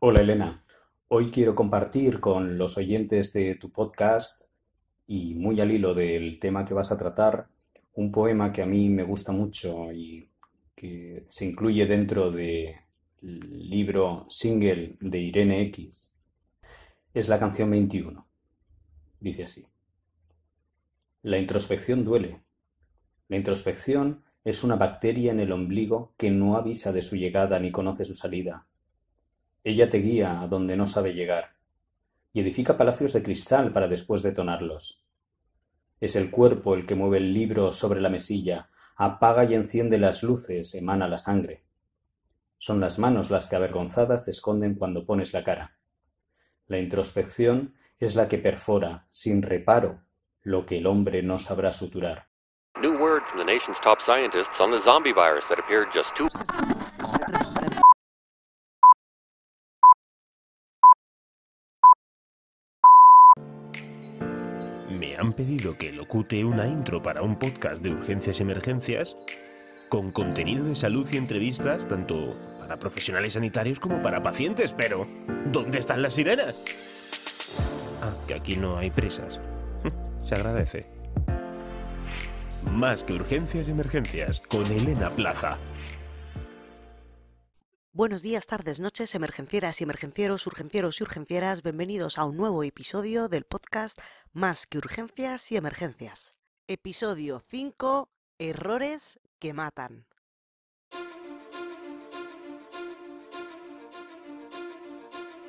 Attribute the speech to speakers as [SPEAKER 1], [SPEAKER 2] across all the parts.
[SPEAKER 1] Hola Elena, hoy quiero compartir con los oyentes de tu podcast y muy al hilo del tema que vas a tratar, un poema que a mí me gusta mucho y que se incluye dentro del libro Single de Irene X. Es la canción 21. Dice así: La introspección duele. La introspección es una bacteria en el ombligo que no avisa de su llegada ni conoce su salida. Ella te guía a donde no sabe llegar y edifica palacios de cristal para después detonarlos. Es el cuerpo el que mueve el libro sobre la mesilla, apaga y enciende las luces, emana la sangre. Son las manos las que avergonzadas se esconden cuando pones la cara. La introspección es la que perfora, sin reparo, lo que el hombre no sabrá suturar.
[SPEAKER 2] New word from the nation's top scientists on the zombie virus that appeared just two.
[SPEAKER 3] Me han pedido que locute una intro para un podcast de urgencias y emergencias con contenido de salud y entrevistas tanto para profesionales sanitarios como para pacientes, pero ¿dónde están las sirenas? Ah, que aquí no hay prisas. Se agradece. Más que urgencias y emergencias con Elena Plaza.
[SPEAKER 4] Buenos días, tardes, noches, emergencieras y emergencieros, urgencieros y urgencieras. Bienvenidos a un nuevo episodio del podcast Más que urgencias y emergencias. Episodio 5. Errores que matan.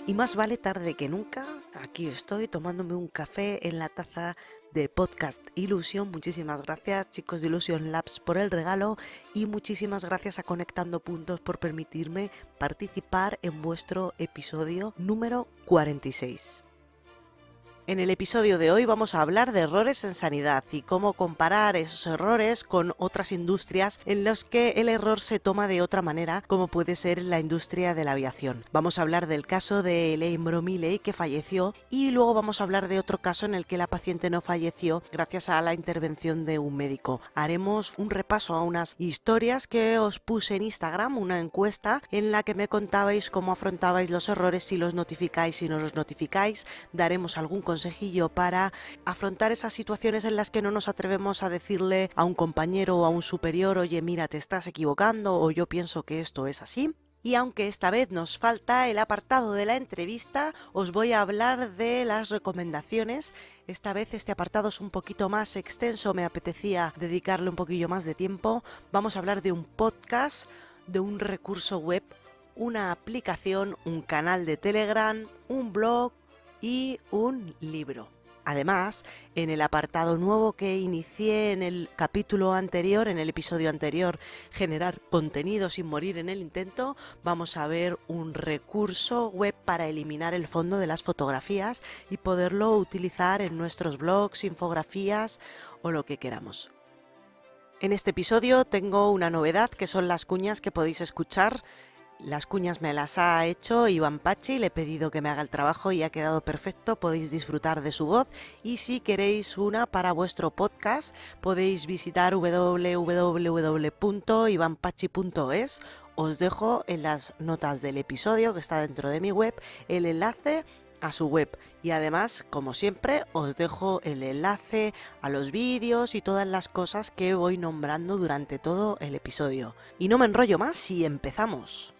[SPEAKER 4] Y más vale tarde que nunca. Aquí estoy tomándome un café en la taza de Podcast Ilusión. Muchísimas gracias, chicos de Illusion Labs, por el regalo y muchísimas gracias a Conectando Puntos por permitirme participar en vuestro episodio número 46. En el episodio de hoy vamos a hablar de errores en sanidad y cómo comparar esos errores con otras industrias en las que el error se toma de otra manera, como puede ser la industria de la aviación. Vamos a hablar del caso de Elaine Bromiley, que falleció, y luego vamos a hablar de otro caso en el que la paciente no falleció gracias a la intervención de un médico. Haremos un repaso a unas historias que os puse en Instagram, una encuesta en la que me contabais cómo afrontabais los errores, si los notificáis, si no los notificáis. Daremos algún consejillo para afrontar esas situaciones en las que no nos atrevemos a decirle a un compañero o a un superior: oye, mira, te estás equivocando, o yo pienso que esto es así. Y aunque esta vez nos falta el apartado de la entrevista, os voy a hablar de las recomendaciones. Esta vez este apartado es un poquito más extenso, me apetecía dedicarle un poquillo más de tiempo. Vamos a hablar de un podcast, de un recurso web, una aplicación, un canal de Telegram, un blog y un libro. Además, en el apartado nuevo que inicié en el capítulo anterior, en el episodio anterior, generar contenido sin morir en el intento, vamos a ver un recurso web para eliminar el fondo de las fotografías y poderlo utilizar en nuestros blogs, infografías o lo que queramos. En este episodio tengo una novedad, que son las cuñas que podéis escuchar. Las cuñas me las ha hecho Iván Pachi, le he pedido que me haga el trabajo y ha quedado perfecto, podéis disfrutar de su voz. Y si queréis una para vuestro podcast, podéis visitar www.ivanpachi.es. Os dejo en las notas del episodio, que está dentro de mi web, el enlace a su web, y además, como siempre, os dejo el enlace a los vídeos y todas las cosas que voy nombrando durante todo el episodio. Y no me enrollo más y empezamos.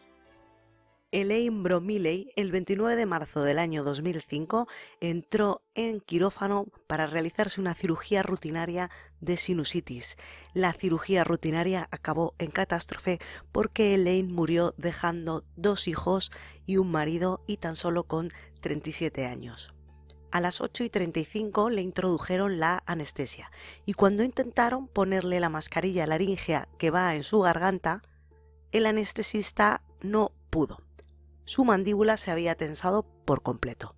[SPEAKER 4] Elaine Bromiley, el 29 de marzo del año 2005, entró en quirófano para realizarse una cirugía rutinaria de sinusitis. La cirugía rutinaria acabó en catástrofe porque Elaine murió dejando 2 hijos y un marido, y tan solo con 37 años. A las 8:35 le introdujeron la anestesia, y cuando intentaron ponerle la mascarilla laríngea que va en su garganta, el anestesista no pudo. Su mandíbula se había tensado por completo.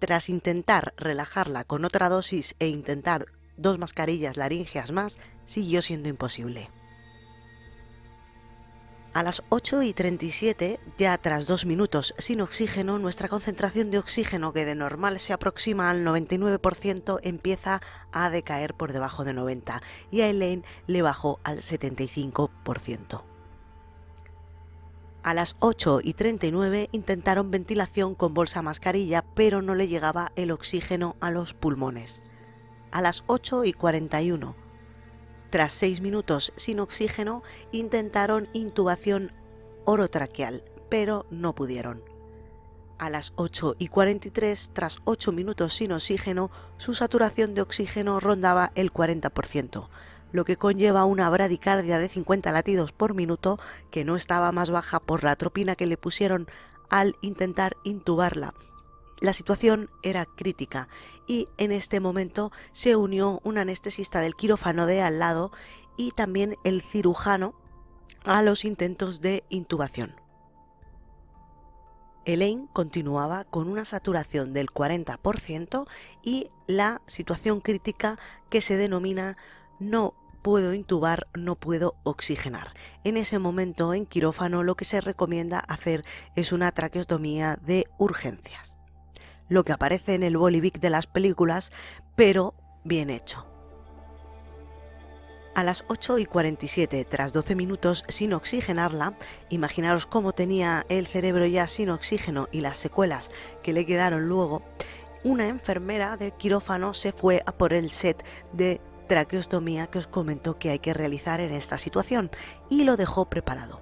[SPEAKER 4] Tras intentar relajarla con otra dosis e intentar 2 mascarillas laríngeas más, siguió siendo imposible. A las 8:37, ya tras 2 minutos sin oxígeno, nuestra concentración de oxígeno, que de normal se aproxima al 99%, empieza a decaer por debajo de 90%, y a Elaine le bajó al 75%. A las 8:39 intentaron ventilación con bolsa mascarilla, pero no le llegaba el oxígeno a los pulmones. A las 8:41, tras 6 minutos sin oxígeno, intentaron intubación orotraqueal, pero no pudieron. A las 8:43, tras 8 minutos sin oxígeno, su saturación de oxígeno rondaba el 40%, lo que conlleva una bradicardia de 50 latidos por minuto, que no estaba más baja por la atropina que le pusieron al intentar intubarla. La situación era crítica y en este momento se unió un anestesista del quirófano de al lado y también el cirujano a los intentos de intubación. Elaine continuaba con una saturación del 40% y la situación crítica que se denomina no puedo intubar, no puedo oxigenar. En ese momento en quirófano lo que se recomienda hacer es una traqueostomía de urgencias. Lo que aparece en el Bolivic de las películas, pero bien hecho. A las 8:47, tras 12 minutos sin oxigenarla, imaginaros cómo tenía el cerebro ya sin oxígeno y las secuelas que le quedaron luego, una enfermera del quirófano se fue a por el set de traqueostomía que os comento que hay que realizar en esta situación y lo dejó preparado.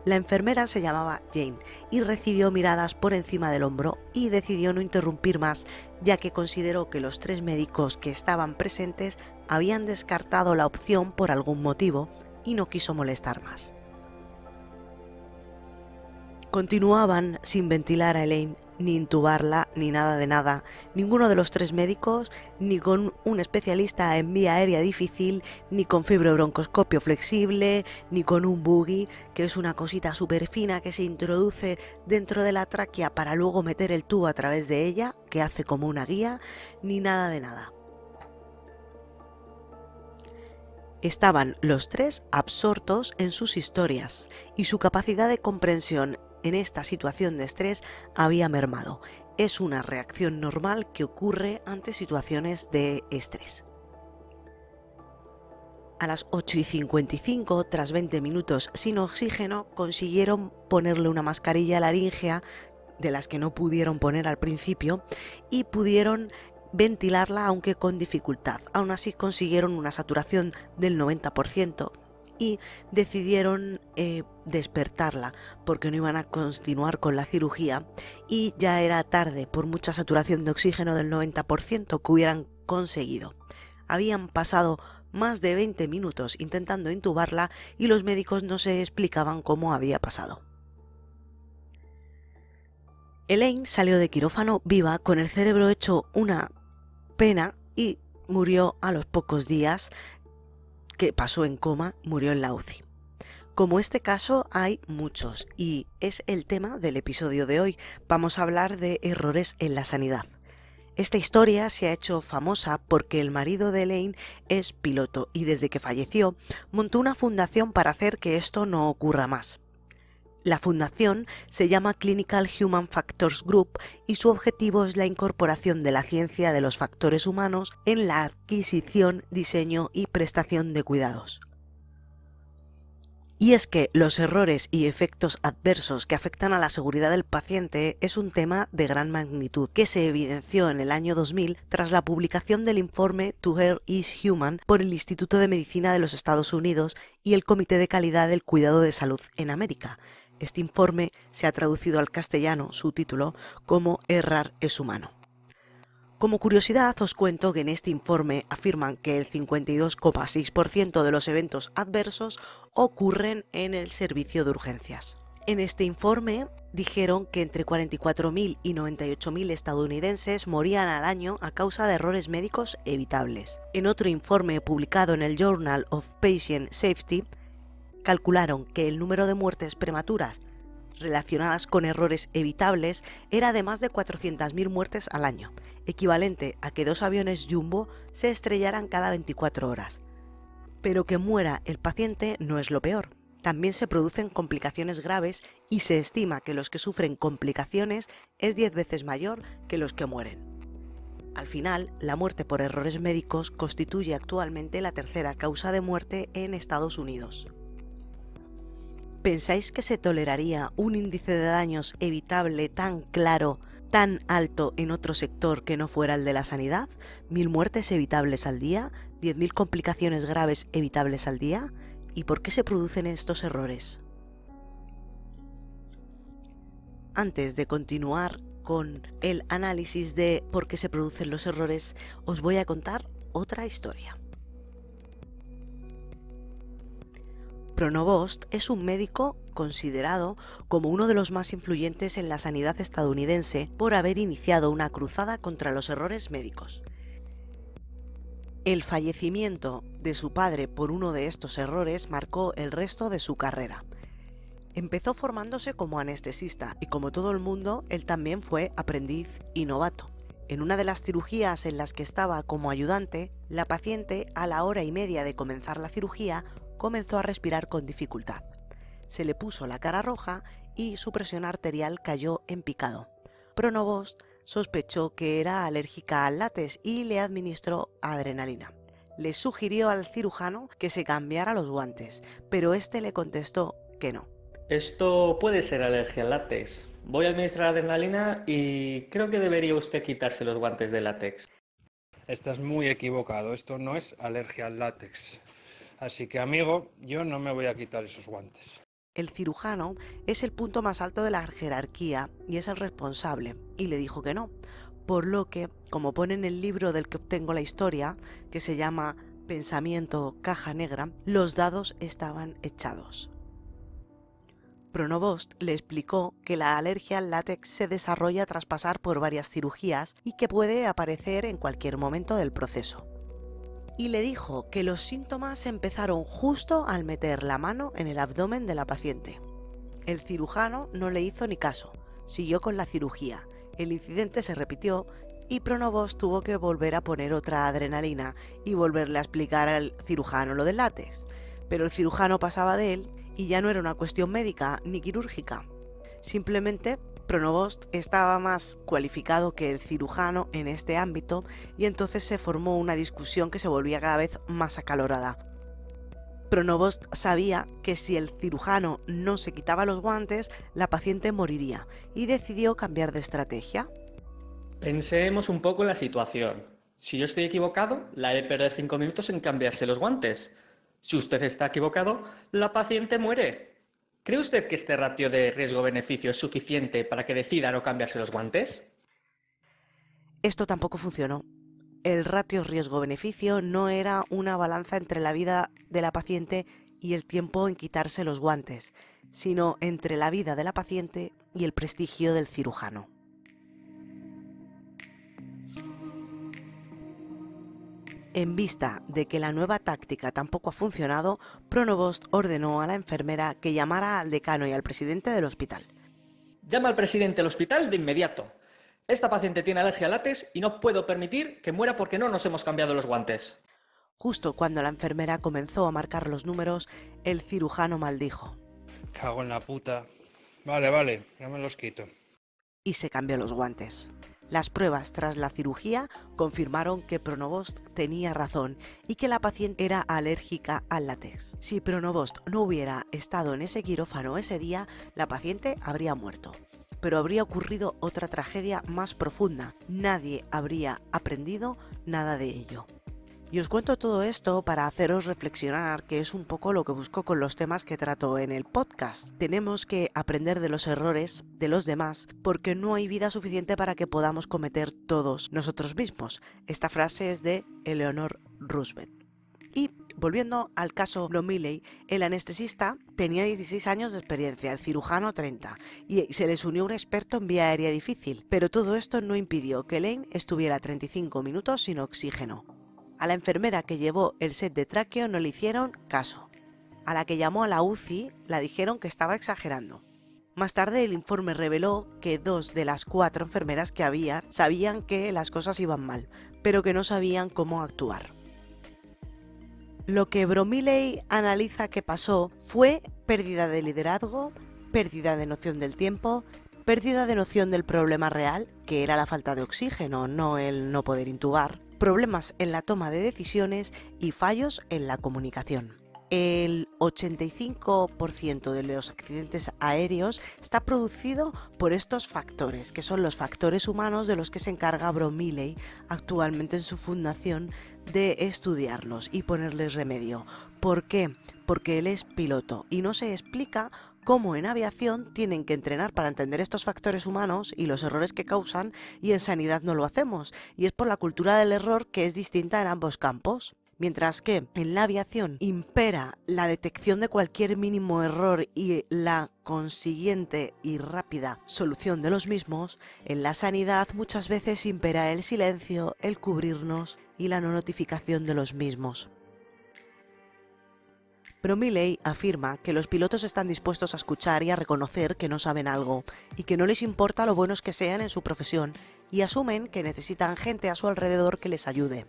[SPEAKER 4] La enfermera se llamaba Jane y recibió miradas por encima del hombro y decidió no interrumpir más, ya que consideró que los 3 médicos que estaban presentes habían descartado la opción por algún motivo y no quiso molestar más. Continuaban sin ventilar a Elaine, ni intubarla, ni nada de nada. Ninguno de los 3 médicos, ni con un especialista en vía aérea difícil, ni con fibrobroncoscopio flexible, ni con un buggy, que es una cosita súper fina que se introduce dentro de la tráquea para luego meter el tubo a través de ella, que hace como una guía, ni nada de nada. Estaban los 3 absortos en sus historias y su capacidad de comprensión en esta situación de estrés había mermado. Es una reacción normal que ocurre ante situaciones de estrés. A las 8:55, tras 20 minutos sin oxígeno, consiguieron ponerle una mascarilla laríngea, de las que no pudieron poner al principio, y pudieron ventilarla aunque con dificultad. Aún así consiguieron una saturación del 90%. Y decidieron despertarla porque no iban a continuar con la cirugía y ya era tarde por mucha saturación de oxígeno del 90% que hubieran conseguido. Habían pasado más de 20 minutos intentando intubarla y los médicos no se explicaban cómo había pasado. Elaine salió de quirófano viva con el cerebro hecho una pena y murió a los pocos días. Que pasó en coma, murió en la UCI. Como este caso hay muchos y es el tema del episodio de hoy. Vamos a hablar de errores en la sanidad. Esta historia se ha hecho famosa porque el marido de Elaine es piloto y desde que falleció montó una fundación para hacer que esto no ocurra más. La fundación se llama Clinical Human Factors Group y su objetivo es la incorporación de la ciencia de los factores humanos en la adquisición, diseño y prestación de cuidados. Y es que los errores y efectos adversos que afectan a la seguridad del paciente es un tema de gran magnitud que se evidenció en el año 2000 tras la publicación del informe To Err is Human por el Instituto de Medicina de los Estados Unidos y el Comité de Calidad del Cuidado de Salud en América. Este informe se ha traducido al castellano, su título, como Errar es humano. Como curiosidad os cuento que en este informe afirman que el 52,6% de los eventos adversos ocurren en el servicio de urgencias. En este informe dijeron que entre 44.000 y 98.000 estadounidenses morían al año a causa de errores médicos evitables. En otro informe publicado en el Journal of Patient Safety, calcularon que el número de muertes prematuras relacionadas con errores evitables era de más de 400.000 muertes al año, equivalente a que 2 aviones Jumbo se estrellaran cada 24 horas. Pero que muera el paciente no es lo peor. También se producen complicaciones graves y se estima que los que sufren complicaciones es 10 veces mayor que los que mueren. Al final, la muerte por errores médicos constituye actualmente la tercera causa de muerte en Estados Unidos. ¿Pensáis que se toleraría un índice de daños evitable tan claro, tan alto en otro sector que no fuera el de la sanidad? ¿1000 muertes evitables al día? ¿10.000 complicaciones graves evitables al día? ¿Y por qué se producen estos errores? Antes de continuar con el análisis de por qué se producen los errores, os voy a contar otra historia. Pronovost es un médico considerado como uno de los más influyentes en la sanidad estadounidense por haber iniciado una cruzada contra los errores médicos. El fallecimiento de su padre por uno de estos errores marcó el resto de su carrera. Empezó formándose como anestesista y, como todo el mundo, él también fue aprendiz y novato. En una de las cirugías en las que estaba como ayudante, la paciente, a la hora y media de comenzar la cirugía, comenzó a respirar con dificultad. Se le puso la cara roja y su presión arterial cayó en picado. Pronovost sospechó que era alérgica al látex y le administró adrenalina. Le sugirió al cirujano que se cambiara los guantes, pero este le contestó que no.
[SPEAKER 5] Esto puede ser alergia al látex. Voy a administrar adrenalina y creo que debería usted quitarse los guantes de látex.
[SPEAKER 6] Estás muy equivocado, esto no es alergia al látex. Así que, amigo, yo no me voy a quitar esos guantes.
[SPEAKER 4] El cirujano es el punto más alto de la jerarquía y es el responsable, y le dijo que no, por lo que, como pone en el libro del que obtengo la historia, que se llama Pensamiento Caja Negra, los dados estaban echados. Pronovost le explicó que la alergia al látex se desarrolla tras pasar por varias cirugías y que puede aparecer en cualquier momento del proceso. Y le dijo que los síntomas empezaron justo al meter la mano en el abdomen de la paciente. El cirujano no le hizo ni caso, siguió con la cirugía, el incidente se repitió y Pronovost tuvo que volver a poner otra adrenalina y volverle a explicar al cirujano lo del látex. Pero el cirujano pasaba de él y ya no era una cuestión médica ni quirúrgica. Simplemente Pronovost estaba más cualificado que el cirujano en este ámbito y entonces se formó una discusión que se volvía cada vez más acalorada. Pronovost sabía que si el cirujano no se quitaba los guantes, la paciente moriría y decidió cambiar de estrategia.
[SPEAKER 5] Pensemos un poco en la situación. Si yo estoy equivocado, la haré perder 5 minutos en cambiarse los guantes. Si usted está equivocado, la paciente muere. ¿Cree usted que este ratio de riesgo-beneficio es suficiente para que decida no cambiarse los guantes?
[SPEAKER 4] Esto tampoco funcionó. El ratio riesgo-beneficio no era una balanza entre la vida de la paciente y el tiempo en quitarse los guantes, sino entre la vida de la paciente y el prestigio del cirujano. En vista de que la nueva táctica tampoco ha funcionado, Pronovost ordenó a la enfermera que llamara al decano y al presidente del hospital.
[SPEAKER 5] Llama al presidente del hospital de inmediato. Esta paciente tiene alergia al látex y no puedo permitir que muera porque no nos hemos cambiado los guantes.
[SPEAKER 4] Justo cuando la enfermera comenzó a marcar los números, el cirujano maldijo.
[SPEAKER 6] Cago en la puta. Vale, ya me los quito.
[SPEAKER 4] Y se cambió los guantes. Las pruebas tras la cirugía confirmaron que Pronovost tenía razón y que la paciente era alérgica al látex. Si Pronovost no hubiera estado en ese quirófano ese día, la paciente habría muerto. Pero habría ocurrido otra tragedia más profunda. Nadie habría aprendido nada de ello. Y os cuento todo esto para haceros reflexionar, que es un poco lo que busco con los temas que trato en el podcast. Tenemos que aprender de los errores de los demás porque no hay vida suficiente para que podamos cometer todos nosotros mismos. Esta frase es de Eleanor Roosevelt. Y volviendo al caso Bromley, el anestesista tenía 16 años de experiencia, el cirujano 30, y se les unió un experto en vía aérea difícil, pero todo esto no impidió que Lane estuviera 35 minutos sin oxígeno. A la enfermera que llevó el set de tráqueo no le hicieron caso. A la que llamó a la UCI la dijeron que estaba exagerando. Más tarde el informe reveló que 2 de las 4 enfermeras que había sabían que las cosas iban mal, pero que no sabían cómo actuar. Lo que Bromley analiza que pasó fue pérdida de liderazgo, pérdida de noción del tiempo, pérdida de noción del problema real, que era la falta de oxígeno, no el no poder intubar, problemas en la toma de decisiones y fallos en la comunicación. el 85% de los accidentes aéreos está producido por estos factores, que son los factores humanos de los que se encarga Bromiley actualmente en su fundación de estudiarlos y ponerles remedio. ¿Por qué? Porque él es piloto y no se explica cómo en aviación tienen que entrenar para entender estos factores humanos y los errores que causan, y en sanidad no lo hacemos, y es por la cultura del error que es distinta en ambos campos. Mientras que en la aviación impera la detección de cualquier mínimo error y la consiguiente y rápida solución de los mismos, en la sanidad muchas veces impera el silencio, el cubrirnos y la no notificación de los mismos. Bromiley afirma que los pilotos están dispuestos a escuchar y a reconocer que no saben algo y que no les importa lo buenos que sean en su profesión, y asumen que necesitan gente a su alrededor que les ayude.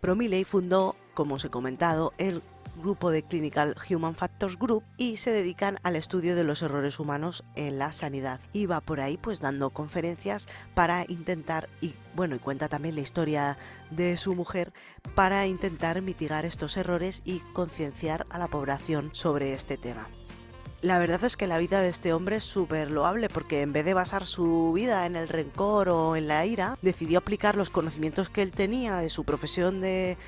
[SPEAKER 4] Bromiley fundó, como os he comentado, el grupo de Clinical Human Factors Group y se dedican al estudio de los errores humanos en la sanidad. Y va por ahí pues dando conferencias para intentar, y cuenta también la historia de su mujer, para intentar mitigar estos errores y concienciar a la población sobre este tema. La verdad es que la vida de este hombre es súper loable, porque en vez de basar su vida en el rencor o en la ira, decidió aplicar los conocimientos que él tenía de su profesión de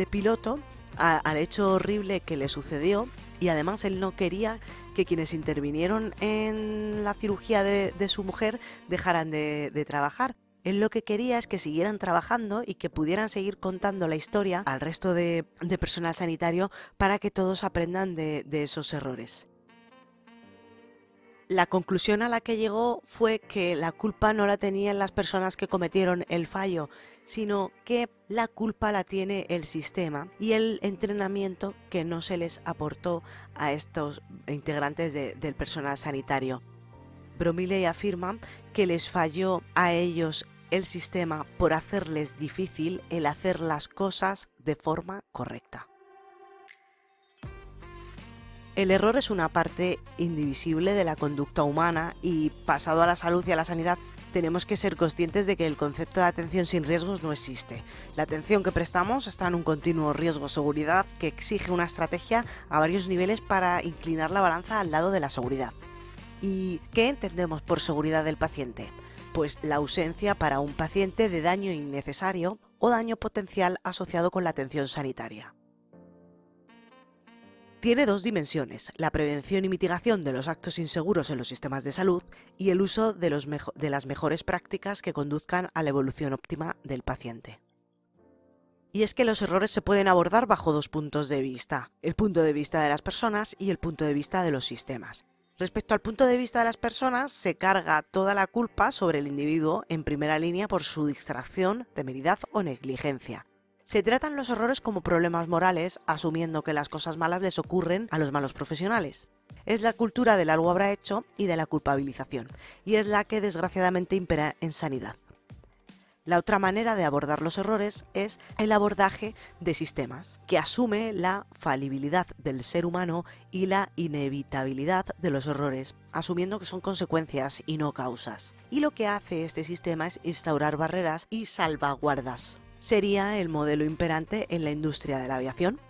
[SPEAKER 4] piloto al hecho horrible que le sucedió, y además él no quería que quienes intervinieron en la cirugía de su mujer dejaran de trabajar. Él lo que quería es que siguieran trabajando y que pudieran seguir contando la historia al resto de personal sanitario para que todos aprendan de esos errores. La conclusión a la que llegó fue que la culpa no la tenían las personas que cometieron el fallo, sino que la culpa la tiene el sistema y el entrenamiento que no se les aportó a estos integrantes del personal sanitario. Bromiley afirma que les falló a ellos el sistema por hacerles difícil el hacer las cosas de forma correcta. El error es una parte indivisible de la conducta humana y, pasado a la salud y a la sanidad, tenemos que ser conscientes de que el concepto de atención sin riesgos no existe. La atención que prestamos está en un continuo riesgo-seguridad que exige una estrategia a varios niveles para inclinar la balanza al lado de la seguridad. ¿Y qué entendemos por seguridad del paciente? Pues la ausencia para un paciente de daño innecesario o daño potencial asociado con la atención sanitaria. Tiene dos dimensiones: la prevención y mitigación de los actos inseguros en los sistemas de salud y el uso de las mejores prácticas que conduzcan a la evolución óptima del paciente. Y es que los errores se pueden abordar bajo dos puntos de vista: el punto de vista de las personas y el punto de vista de los sistemas. Respecto al punto de vista de las personas, se carga toda la culpa sobre el individuo en primera línea por su distracción, temeridad o negligencia. Se tratan los errores como problemas morales, asumiendo que las cosas malas les ocurren a los malos profesionales. Es la cultura del algo habrá hecho y de la culpabilización, y es la que desgraciadamente impera en sanidad. La otra manera de abordar los errores es el abordaje de sistemas, que asume la falibilidad del ser humano y la inevitabilidad de los errores, asumiendo que son consecuencias y no causas. Y lo que hace este sistema es instaurar barreras y salvaguardas. Sería el modelo imperante en la industria de la aviación.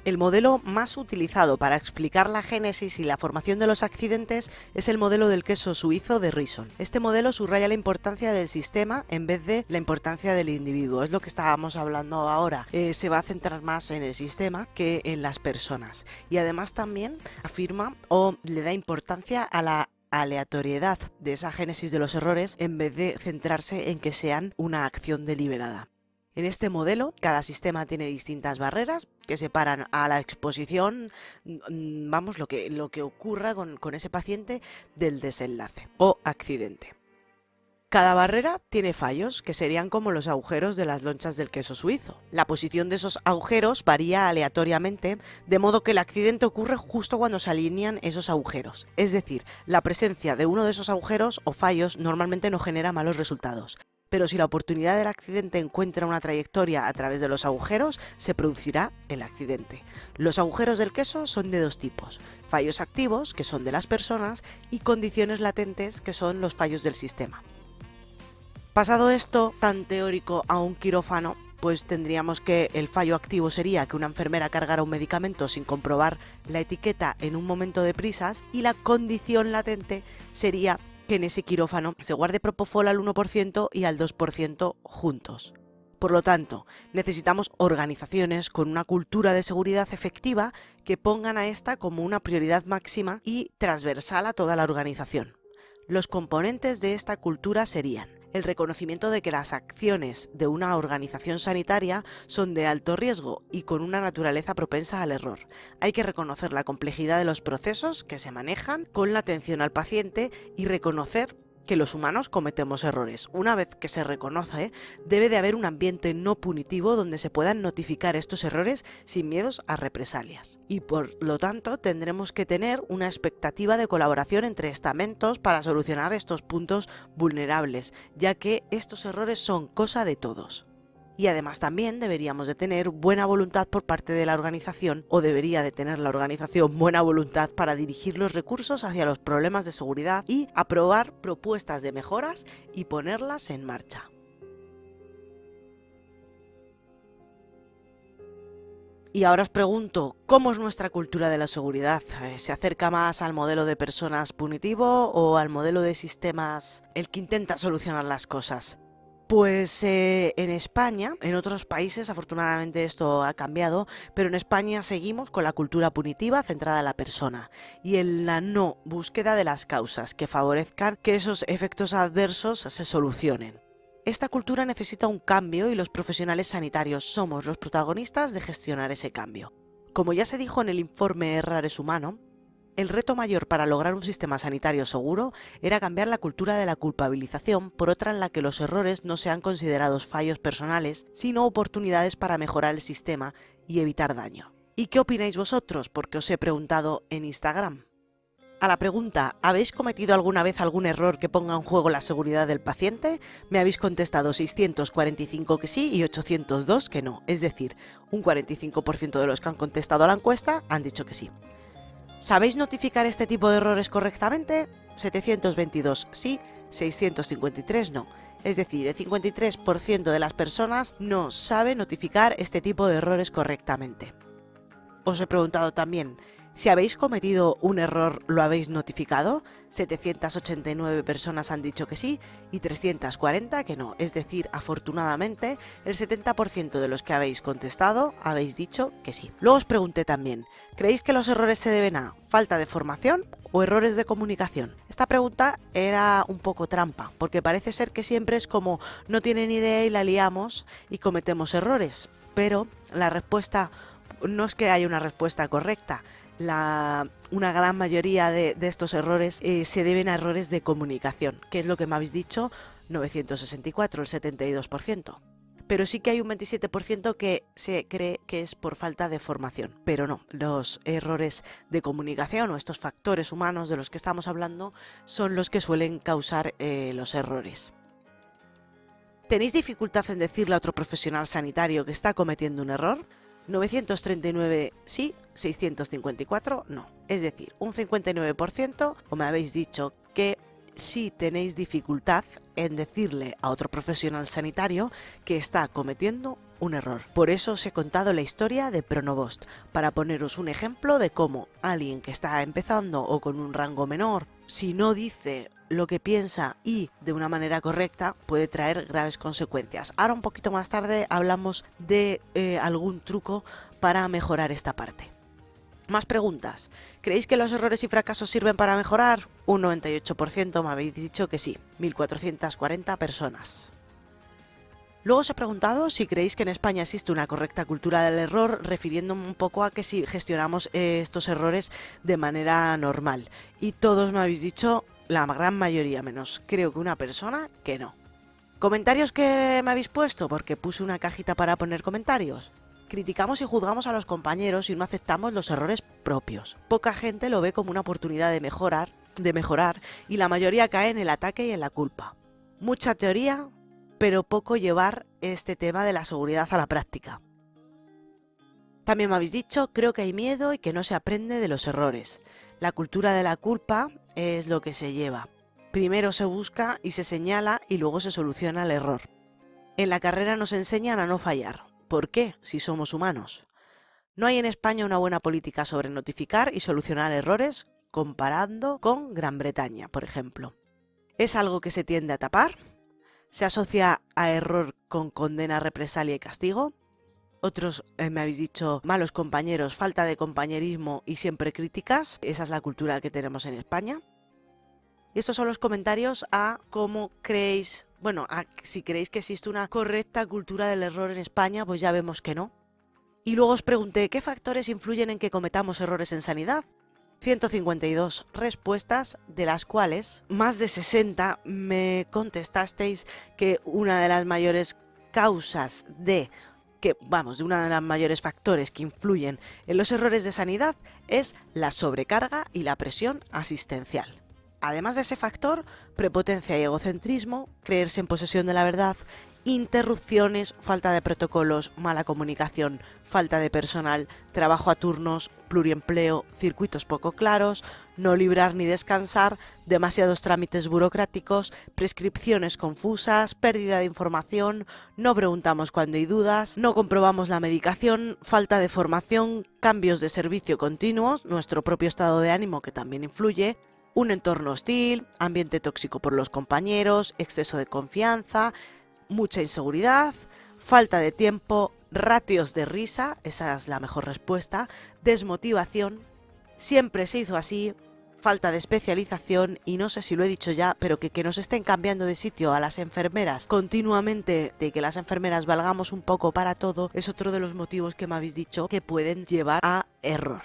[SPEAKER 4] El modelo más utilizado para explicar la génesis y la formación de los accidentes es el modelo del queso suizo de Reason. Este modelo subraya la importancia del sistema en vez de la importancia del individuo. Es lo que estábamos hablando ahora. Se va a centrar más en el sistema que en las personas. Y además también afirma o le da importancia a la aleatoriedad de esa génesis de los errores en vez de centrarse en que sean una acción deliberada. En este modelo, cada sistema tiene distintas barreras que separan a la exposición, lo que ocurra con ese paciente del desenlace o accidente. Cada barrera tiene fallos, que serían como los agujeros de las lonchas del queso suizo. La posición de esos agujeros varía aleatoriamente, de modo que el accidente ocurre justo cuando se alinean esos agujeros. Es decir, la presencia de uno de esos agujeros o fallos normalmente no genera malos resultados. Pero si la oportunidad del accidente encuentra una trayectoria a través de los agujeros, se producirá el accidente. Los agujeros del queso son de dos tipos: fallos activos, que son de las personas, y condiciones latentes, que son los fallos del sistema. Pasado esto tan teórico a un quirófano, pues tendríamos que el fallo activo sería que una enfermera cargara un medicamento sin comprobar la etiqueta en un momento de prisas, y la condición latente sería que en ese quirófano se guarde propofol al 1% y al 2% juntos. Por lo tanto, necesitamos organizaciones con una cultura de seguridad efectiva que pongan a esta como una prioridad máxima y transversal a toda la organización. Los componentes de esta cultura serían el reconocimiento de que las acciones de una organización sanitaria son de alto riesgo y con una naturaleza propensa al error. Hay que reconocer la complejidad de los procesos que se manejan con la atención al paciente y reconocer que los humanos cometemos errores. Una vez que se reconoce, debe de haber un ambiente no punitivo donde se puedan notificar estos errores sin miedos a represalias. Y por lo tanto, tendremos que tener una expectativa de colaboración entre estamentos para solucionar estos puntos vulnerables, ya que estos errores son cosa de todos. Y además también deberíamos de tener buena voluntad por parte de la organización, o debería de tener la organización buena voluntad para dirigir los recursos hacia los problemas de seguridad y aprobar propuestas de mejoras y ponerlas en marcha. Y ahora os pregunto, ¿cómo es nuestra cultura de la seguridad? ¿Se acerca más al modelo de personas punitivo o al modelo de sistemas, el que intenta solucionar las cosas? Pues en España, en otros países afortunadamente esto ha cambiado, pero en España seguimos con la cultura punitiva centrada en la persona y en la no búsqueda de las causas que favorezcan que esos efectos adversos se solucionen. Esta cultura necesita un cambio y los profesionales sanitarios somos los protagonistas de gestionar ese cambio. Como ya se dijo en el informe Errar es humano, el reto mayor para lograr un sistema sanitario seguro era cambiar la cultura de la culpabilización por otra en la que los errores no sean considerados fallos personales, sino oportunidades para mejorar el sistema y evitar daño. ¿Y qué opináis vosotros? Porque os he preguntado en Instagram. A la pregunta, ¿habéis cometido alguna vez algún error que ponga en juego la seguridad del paciente? Me habéis contestado 645 que sí y 802 que no. Es decir, un 45% de los que han contestado a la encuesta han dicho que sí. ¿Sabéis notificar este tipo de errores correctamente? 722 sí, 653 no. Es decir, el 53% de las personas no sabe notificar este tipo de errores correctamente. Os he preguntado también, si habéis cometido un error, ¿lo habéis notificado? 789 personas han dicho que sí y 340 que no. Es decir, afortunadamente, el 70% de los que habéis contestado habéis dicho que sí. Luego os pregunté también, ¿creéis que los errores se deben a falta de formación o errores de comunicación? Esta pregunta era un poco trampa, porque parece ser que siempre es como no tienen idea y la liamos y cometemos errores. Pero la respuesta no es que haya una respuesta correcta. Una gran mayoría de estos errores se deben a errores de comunicación, que es lo que me habéis dicho, 964, el 72%. Pero sí que hay un 27% que se cree que es por falta de formación. Pero no, los errores de comunicación o estos factores humanos de los que estamos hablando son los que suelen causar los errores. ¿Tenéis dificultad en decirle a otro profesional sanitario que está cometiendo un error? 939 sí, 654 no. Es decir, un 59%, o me habéis dicho que sí tenéis dificultad en decirle a otro profesional sanitario que está cometiendo un error. Por eso os he contado la historia de Pronovost, para poneros un ejemplo de cómo alguien que está empezando o con un rango menor, si no dice lo que piensa y de una manera correcta, puede traer graves consecuencias. Ahora un poquito más tarde hablamos de algún truco para mejorar esta parte. Más preguntas. ¿Creéis que los errores y fracasos sirven para mejorar? Un 98% me habéis dicho que sí, 1440 personas. Luego os he preguntado si creéis que en España existe una correcta cultura del error, refiriéndome un poco a que si gestionamos estos errores de manera normal. Y todos me habéis dicho, la gran mayoría menos, creo que una persona, que no. ¿Comentarios que me habéis puesto? Porque puse una cajita para poner comentarios. Criticamos y juzgamos a los compañeros y no aceptamos los errores propios. Poca gente lo ve como una oportunidad de mejorar y la mayoría cae en el ataque y en la culpa. Mucha teoría, pero poco llevar este tema de la seguridad a la práctica. También me habéis dicho, creo que hay miedo y que no se aprende de los errores. La cultura de la culpa es lo que se lleva. Primero se busca y se señala y luego se soluciona el error. En la carrera nos enseñan a no fallar. ¿Por qué? Si somos humanos. No hay en España una buena política sobre notificar y solucionar errores comparando con Gran Bretaña, por ejemplo. Es algo que se tiende a tapar. Se asocia a error con condena, represalia y castigo. Otros me habéis dicho malos compañeros, falta de compañerismo y siempre críticas. Esa es la cultura que tenemos en España. Y estos son los comentarios a cómo creéis, si creéis que existe una correcta cultura del error en España, pues ya vemos que no. Y luego os pregunté, ¿qué factores influyen en que cometamos errores en sanidad? 152 respuestas, de las cuales más de 60 me contestasteis que una de las mayores causas de una de las mayores factores que influyen en los errores de sanidad es la sobrecarga y la presión asistencial. Además de ese factor, prepotencia y egocentrismo, creerse en posesión de la verdad, interrupciones, falta de protocolos, mala comunicación, falta de personal, trabajo a turnos, pluriempleo, circuitos poco claros, no librar ni descansar, demasiados trámites burocráticos, prescripciones confusas, pérdida de información, no preguntamos cuando hay dudas, no comprobamos la medicación, falta de formación, cambios de servicio continuos, nuestro propio estado de ánimo que también influye, un entorno hostil, ambiente tóxico por los compañeros, exceso de confianza, mucha inseguridad, falta de tiempo, ratios de risa, esa es la mejor respuesta, desmotivación, siempre se hizo así, falta de especialización y no sé si lo he dicho ya, pero que nos estén cambiando de sitio a las enfermeras continuamente, de que las enfermeras valgamos un poco para todo, es otro de los motivos que me habéis dicho que pueden llevar a error.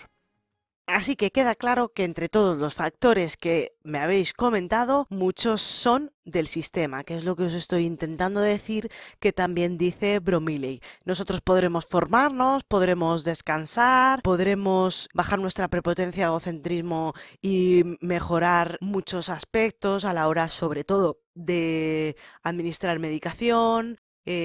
[SPEAKER 4] Así que queda claro que entre todos los factores que me habéis comentado, muchos son del sistema, que es lo que os estoy intentando decir, que también dice Bromiley. Nosotros podremos formarnos, podremos descansar, podremos bajar nuestra prepotencia, egocentrismo y mejorar muchos aspectos a la hora, sobre todo, de administrar medicación,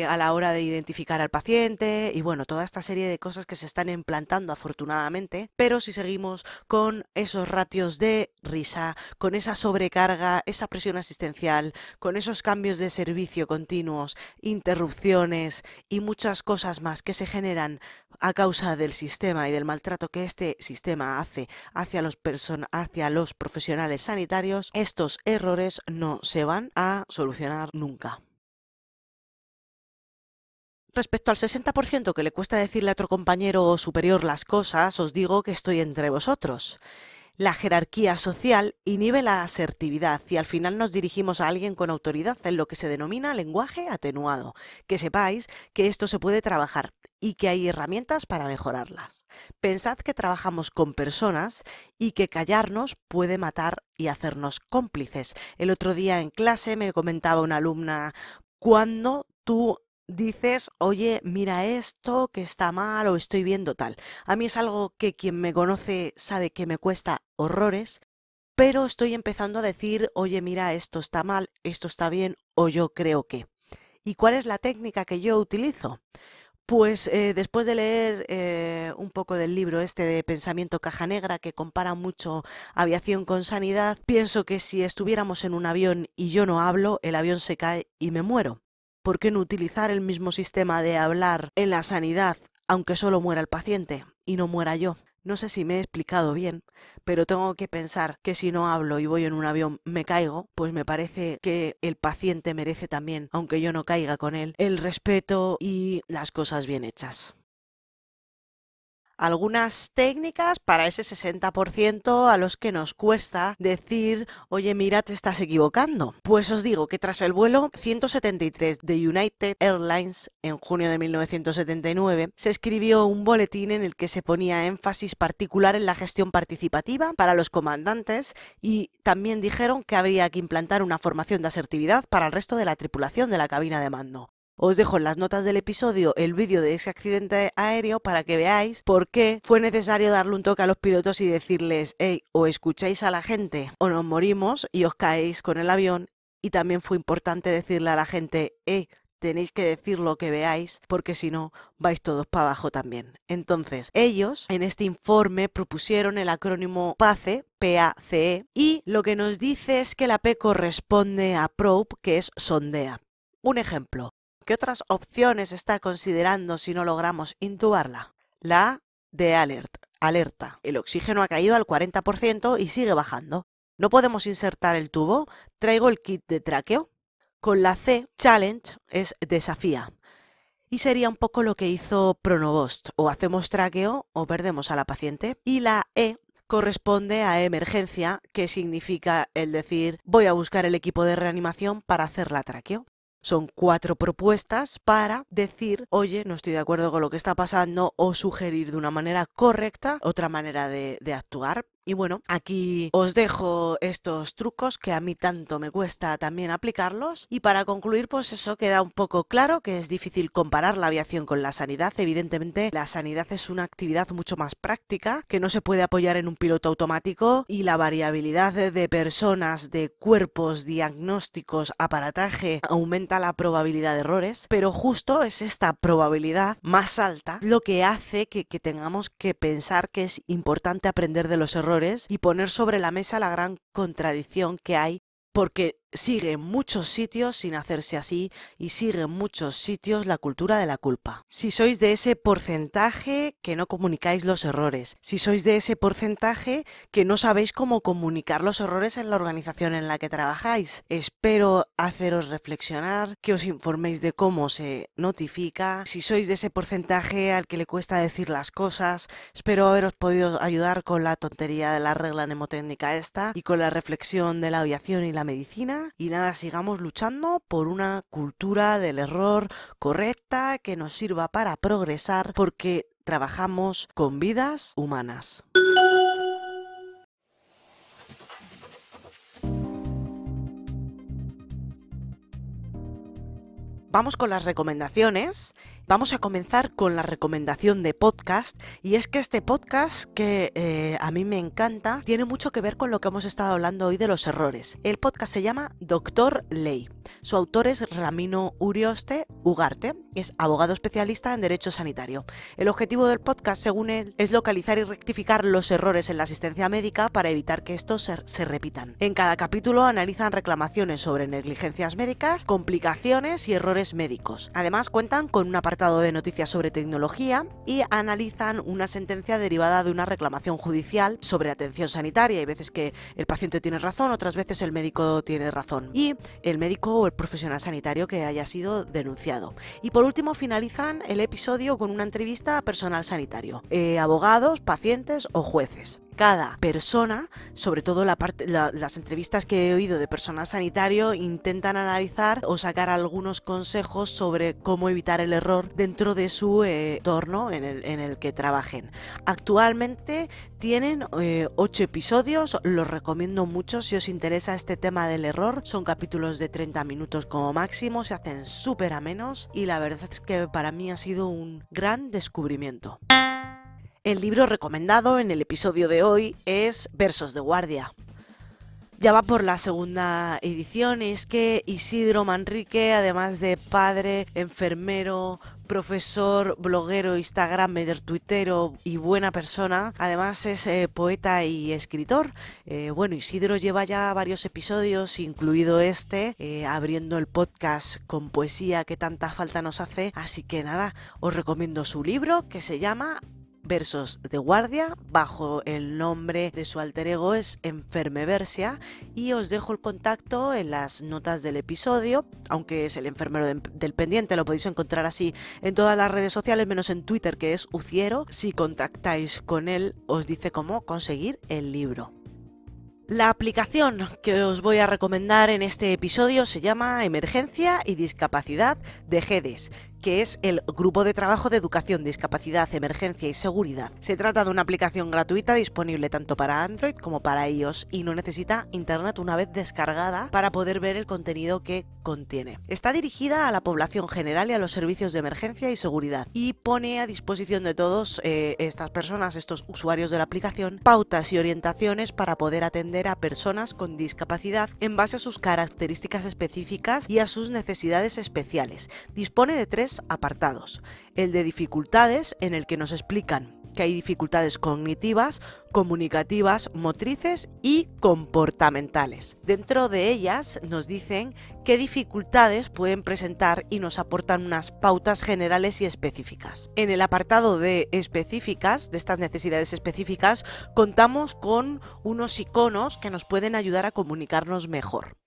[SPEAKER 4] a la hora de identificar al paciente y toda esta serie de cosas que se están implantando afortunadamente, pero si seguimos con esos ratios de risa, con esa sobrecarga, esa presión asistencial, con esos cambios de servicio continuos, interrupciones y muchas cosas más que se generan a causa del sistema y del maltrato que este sistema hace hacia los profesionales sanitarios, estos errores no se van a solucionar nunca. Respecto al 60% que le cuesta decirle a otro compañero o superior las cosas, os digo que estoy entre vosotros. La jerarquía social inhibe la asertividad y al final nos dirigimos a alguien con autoridad en lo que se denomina lenguaje atenuado. Que sepáis que esto se puede trabajar y que hay herramientas para mejorarlas. Pensad que trabajamos con personas y que callarnos puede matar y hacernos cómplices. El otro día en clase me comentaba una alumna, cuando tú dices, oye, mira esto que está mal o estoy viendo tal. A mí es algo que quien me conoce sabe que me cuesta horrores, pero estoy empezando a decir, oye, mira, esto está mal, esto está bien o yo creo que. ¿Y cuál es la técnica que yo utilizo? Pues después de leer un poco del libro este de Pensamiento Caja Negra, que compara mucho aviación con sanidad, pienso que si estuviéramos en un avión y yo no hablo, el avión se cae y me muero. ¿Por qué no utilizar el mismo sistema de hablar en la sanidad, aunque solo muera el paciente y no muera yo? No sé si me he explicado bien, pero tengo que pensar que si no hablo y voy en un avión me caigo, pues me parece que el paciente merece también, aunque yo no caiga con él, el respeto y las cosas bien hechas. Algunas técnicas para ese 60% a los que nos cuesta decir, oye, mira, te estás equivocando. Pues os digo que tras el vuelo 173 de United Airlines en junio de 1979, se escribió un boletín en el que se ponía énfasis particular en la gestión participativa para los comandantes y también dijeron que habría que implantar una formación de asertividad para el resto de la tripulación de la cabina de mando. Os dejo en las notas del episodio el vídeo de ese accidente aéreo para que veáis por qué fue necesario darle un toque a los pilotos y decirles, hey, o escucháis a la gente o nos morimos y os caéis con el avión. Y también fue importante decirle a la gente, hey, tenéis que decir lo que veáis porque si no vais todos para abajo también. Entonces, ellos en este informe propusieron el acrónimo PACE, P-A-C-E, y lo que nos dice es que la P corresponde a probe, que es sondea. Un ejemplo. ¿Qué otras opciones está considerando si no logramos intubarla? La A de alerta. El oxígeno ha caído al 40% y sigue bajando. ¿No podemos insertar el tubo? ¿Traigo el kit de tráqueo? Con la C, challenge, es desafía. Y sería un poco lo que hizo Pronovost, o hacemos tráqueo o perdemos a la paciente. Y la E corresponde a emergencia, que significa el decir voy a buscar el equipo de reanimación para hacer la tráqueo. Son 4 propuestas para decir, oye, no estoy de acuerdo con lo que está pasando, o sugerir de una manera correcta otra manera de actuar. Y bueno, aquí os dejo estos trucos que a mí tanto me cuesta también aplicarlos. Y para concluir, pues eso queda un poco claro que es difícil comparar la aviación con la sanidad. Evidentemente, la sanidad es una actividad mucho más práctica, que no se puede apoyar en un piloto automático, y la variabilidad de personas, de cuerpos, diagnósticos, aparataje, aumenta la probabilidad de errores. Pero justo es esta probabilidad más alta lo que hace que tengamos que pensar que es importante aprender de los errores y poner sobre la mesa la gran contradicción que hay, porque sigue en muchos sitios sin hacerse así y sigue en muchos sitios la cultura de la culpa. Si sois de ese porcentaje que no comunicáis los errores, si sois de ese porcentaje que no sabéis cómo comunicar los errores en la organización en la que trabajáis, espero haceros reflexionar, que os informéis de cómo se notifica. Si sois de ese porcentaje al que le cuesta decir las cosas, espero haberos podido ayudar con la tontería de la regla mnemotécnica esta y con la reflexión de la aviación y la medicina. Y nada, sigamos luchando por una cultura del error correcta que nos sirva para progresar, porque trabajamos con vidas humanas. Vamos con las recomendaciones. Vamos a comenzar con la recomendación de podcast, y es que este podcast, que a mí me encanta, tiene mucho que ver con lo que hemos estado hablando hoy de los errores. El podcast se llama Doctor Ley. Su autor es Ramiro Urioste Ugarte, es abogado especialista en Derecho Sanitario. El objetivo del podcast, según él, es localizar y rectificar los errores en la asistencia médica para evitar que estos se repitan. En cada capítulo analizan reclamaciones sobre negligencias médicas, complicaciones y errores médicos. Además, cuentan con una apartado de noticias sobre tecnología y analizan una sentencia derivada de una reclamación judicial sobre atención sanitaria. Hay veces que el paciente tiene razón, otras veces el médico tiene razón, y el médico o el profesional sanitario que haya sido denunciado. Y por último finalizan el episodio con una entrevista a personal sanitario, abogados, pacientes o jueces. Cada persona, sobre todo las entrevistas que he oído de personal sanitario, intentan analizar o sacar algunos consejos sobre cómo evitar el error dentro de su entorno en el que trabajen. Actualmente tienen 8 episodios, los recomiendo mucho si os interesa este tema del error. Son capítulos de 30 minutos como máximo, se hacen súper amenos y la verdad es que para mí ha sido un gran descubrimiento. El libro recomendado en el episodio de hoy es Versos de Guardia. Ya va por la segunda edición, y es que Isidro Manrique, además de padre, enfermero, profesor, bloguero, instagramer, tuitero y buena persona, además es poeta y escritor. Bueno, Isidro lleva ya varios episodios, incluido este, abriendo el podcast con poesía que tanta falta nos hace, así que nada, os recomiendo su libro, que se llama Versos de Guardia, bajo el nombre de su alter ego es Enfermeversia, y os dejo el contacto en las notas del episodio, aunque es el enfermero del pendiente, lo podéis encontrar así en todas las redes sociales menos en Twitter, que es Uciero. Si contactáis con él os dice cómo conseguir el libro. La aplicación que os voy a recomendar en este episodio se llama Emergencia y Discapacidad de GEDES, que es el Grupo de Trabajo de Educación, Discapacidad, Emergencia y Seguridad. Se trata de una aplicación gratuita disponible tanto para Android como para iOS y no necesita internet una vez descargada para poder ver el contenido que contiene. Está dirigida a la población general y a los servicios de emergencia y seguridad y pone a disposición de todos estas personas, estos usuarios de la aplicación, pautas y orientaciones para poder atender a personas con discapacidad en base a sus características específicas y a sus necesidades especiales. Dispone de 3 apartados: el de dificultades, en el que nos explican que hay dificultades cognitivas, comunicativas, motrices y comportamentales. Dentro de ellas nos dicen qué dificultades pueden presentar y nos aportan unas pautas generales y específicas. En el apartado de específicas, de estas necesidades específicas, contamos con unos iconos que nos pueden ayudar a comunicarnos mejor.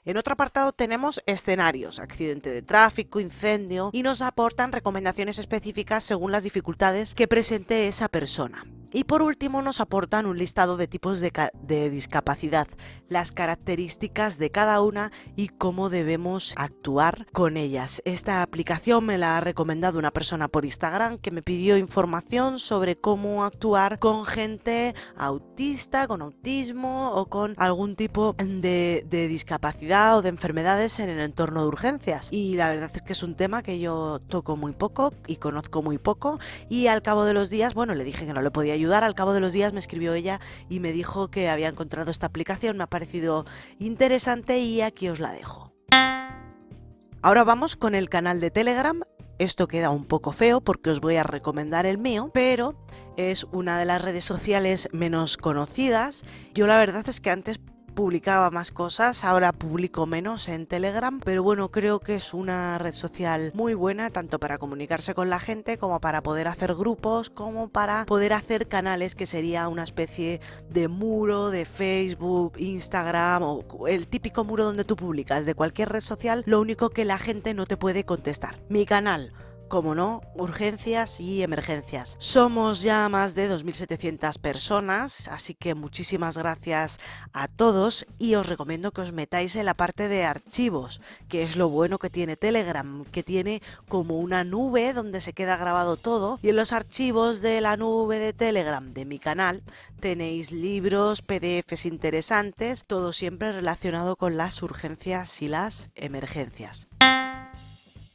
[SPEAKER 4] En otro apartado tenemos escenarios, accidente de tráfico, incendio, y nos aportan recomendaciones específicas según las dificultades que presente esa persona. Y por último nos aportan un listado de tipos de discapacidad, las características de cada una y cómo debemos actuar con ellas. Esta aplicación me la ha recomendado una persona por Instagram que me pidió información sobre cómo actuar con gente autista, con autismo o con algún tipo de discapacidad o de enfermedades en el entorno de urgencias. Y la verdad es que es un tema que yo toco muy poco y conozco muy poco, y al cabo de los días, bueno, le dije que no le podía ayudar. Al cabo de los días me escribió ella y me dijo que había encontrado esta aplicación, me ha parecido interesante y aquí os la dejo. Ahora vamos con el canal de Telegram. Esto queda un poco feo porque os voy a recomendar el mío, pero es una de las redes sociales menos conocidas. Yo la verdad es que antes publicaba más cosas, ahora publico menos en Telegram, pero bueno, creo que es una red social muy buena tanto para comunicarse con la gente como para poder hacer grupos, como para poder hacer canales, que sería una especie de muro de Facebook, Instagram o el típico muro donde tú publicas de cualquier red social, lo único que la gente no te puede contestar. Mi canal, como no, urgencias y emergencias. Somos ya más de 2.700 personas, así que muchísimas gracias a todos y os recomiendo que os metáis en la parte de archivos, que es lo bueno que tiene Telegram, que tiene como una nube donde se queda grabado todo, y en los archivos de la nube de Telegram de mi canal tenéis libros, PDFs interesantes, todo siempre relacionado con las urgencias y las emergencias.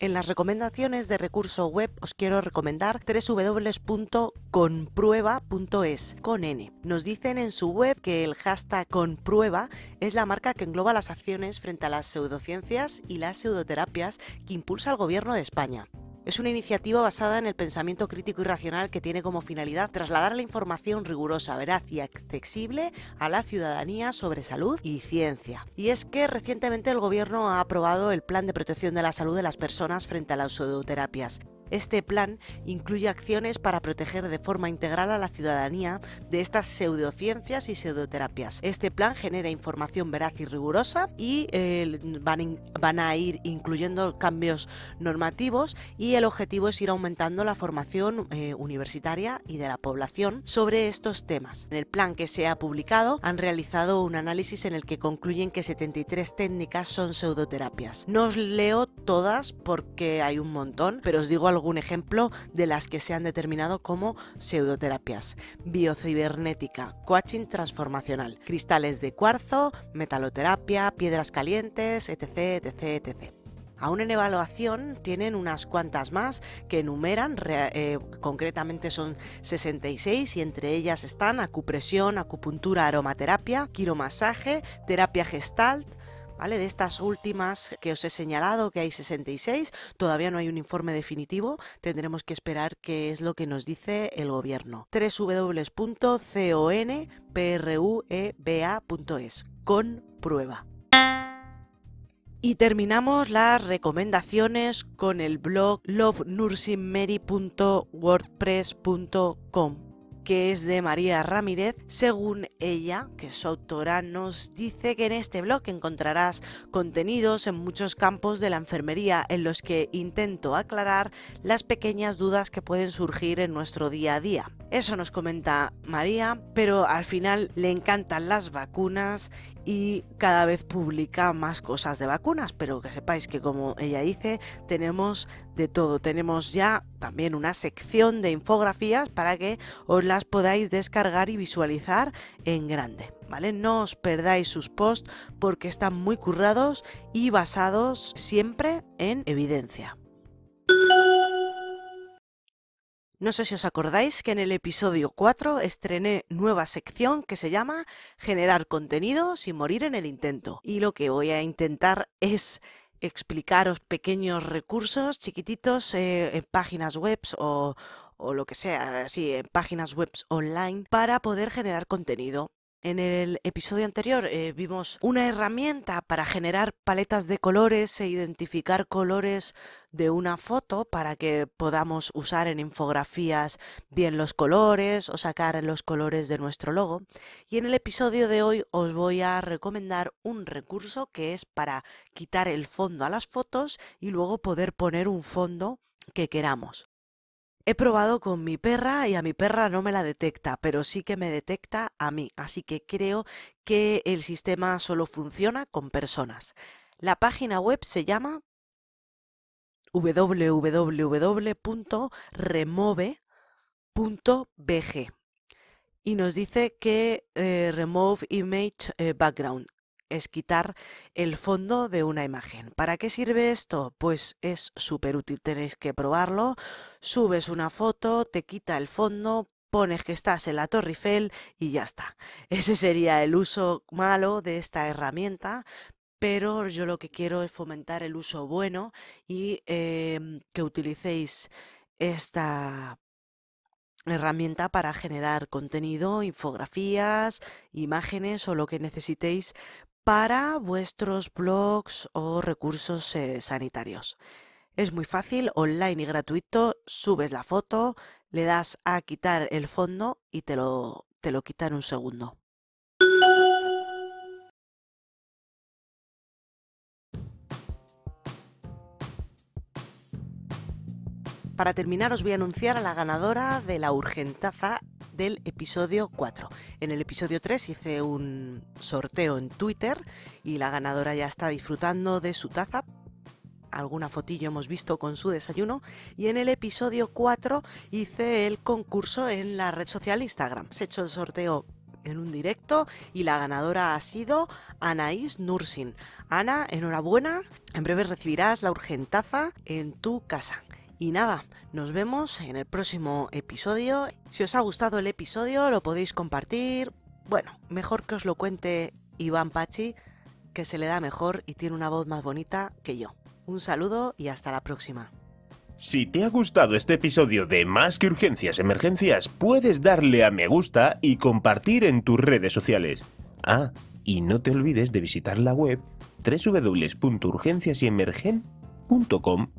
[SPEAKER 4] En las recomendaciones de recurso web os quiero recomendar www.conprueba.es con N. Nos dicen en su web que el hashtag Conprueba es la marca que engloba las acciones frente a las pseudociencias y las pseudoterapias que impulsa el Gobierno de España. Es una iniciativa basada en el pensamiento crítico y racional que tiene como finalidad trasladar la información rigurosa, veraz y accesible a la ciudadanía sobre salud y ciencia. Y es que recientemente el Gobierno ha aprobado el Plan de Protección de la Salud de las Personas frente a las pseudoterapias. Este plan incluye acciones para proteger de forma integral a la ciudadanía de estas pseudociencias y pseudoterapias. Este plan genera información veraz y rigurosa y van a ir incluyendo cambios normativos, y el objetivo es ir aumentando la formación universitaria y de la población sobre estos temas. En el plan que se ha publicado han realizado un análisis en el que concluyen que 73 técnicas son pseudoterapias. No os leo todas porque hay un montón, pero os digo algún ejemplo de las que se han determinado como pseudoterapias: biocibernética, coaching transformacional, cristales de cuarzo, metaloterapia, piedras calientes, etc, etc, etc. Aún en evaluación tienen unas cuantas más que enumeran, concretamente son 66, y entre ellas están acupresión, acupuntura, aromaterapia, quiromasaje, terapia gestalt. ¿Vale? De estas últimas que os he señalado, que hay 66, todavía no hay un informe definitivo, tendremos que esperar qué es lo que nos dice el Gobierno. www.conprueba.es, con prueba. Y terminamos las recomendaciones con el blog lovenursingmary.wordpress.com, que es de María Ramírez. Según ella, que es su autora, nos dice que en este blog encontrarás contenidos en muchos campos de la enfermería en los que intento aclarar las pequeñas dudas que pueden surgir en nuestro día a día. Eso nos comenta María, pero al final le encantan las vacunas y cada vez publica más cosas de vacunas, pero que sepáis que, como ella dice, tenemos de todo. Tenemos ya también una sección de infografías para que os las podáis descargar y visualizar en grande, ¿vale? No os perdáis sus posts porque están muy currados y basados siempre en evidencia. No sé si os acordáis que en el episodio 4 estrené nueva sección que se llama Generar contenido sin morir en el intento. Y lo que voy a intentar es explicaros pequeños recursos chiquititos en páginas web o o lo que sea, así, en páginas web online para poder generar contenido. En el episodio anterior vimos una herramienta para generar paletas de colores e identificar colores de una foto para que podamos usar en infografías bien los colores o sacar los colores de nuestro logo. Y en el episodio de hoy os voy a recomendar un recurso que es para quitar el fondo a las fotos y luego poder poner un fondo que queramos. He probado con mi perra y a mi perra no me la detecta, pero sí que me detecta a mí, así que creo que el sistema solo funciona con personas. La página web se llama www.remove.bg y nos dice que remove image background es quitar el fondo de una imagen. ¿Para qué sirve esto? Pues es súper útil, tenéis que probarlo. Subes una foto, te quita el fondo, pones que estás en la Torre Eiffel y ya está. Ese sería el uso malo de esta herramienta, pero yo lo que quiero es fomentar el uso bueno y que utilicéis esta herramienta para generar contenido, infografías, imágenes o lo que necesitéis para vuestros blogs o recursos sanitarios. Es muy fácil, online y gratuito, subes la foto, le das a quitar el fondo y te lo quita en un segundo. Para terminar os voy a anunciar a la ganadora de la urgentaza del episodio 4. En el episodio 3 hice un sorteo en Twitter y la ganadora ya está disfrutando de su taza. Alguna fotillo hemos visto con su desayuno. Y en el episodio 4 hice el concurso en la red social Instagram. Se ha hecho el sorteo en un directo y la ganadora ha sido Anaís Nursin. Ana, enhorabuena. En breve recibirás la urgentaza en tu casa. Y nada, nos vemos en el próximo episodio. Si os ha gustado el episodio, lo podéis compartir. Bueno, mejor que os lo cuente Iván Pachi, que se le da mejor y tiene una voz más bonita que yo. Un saludo y hasta la próxima.
[SPEAKER 3] Si te ha gustado este episodio de Más que Urgencias Emergencias, puedes darle a me gusta y compartir en tus redes sociales. Ah, y no te olvides de visitar la web www.urgenciasyemergen.com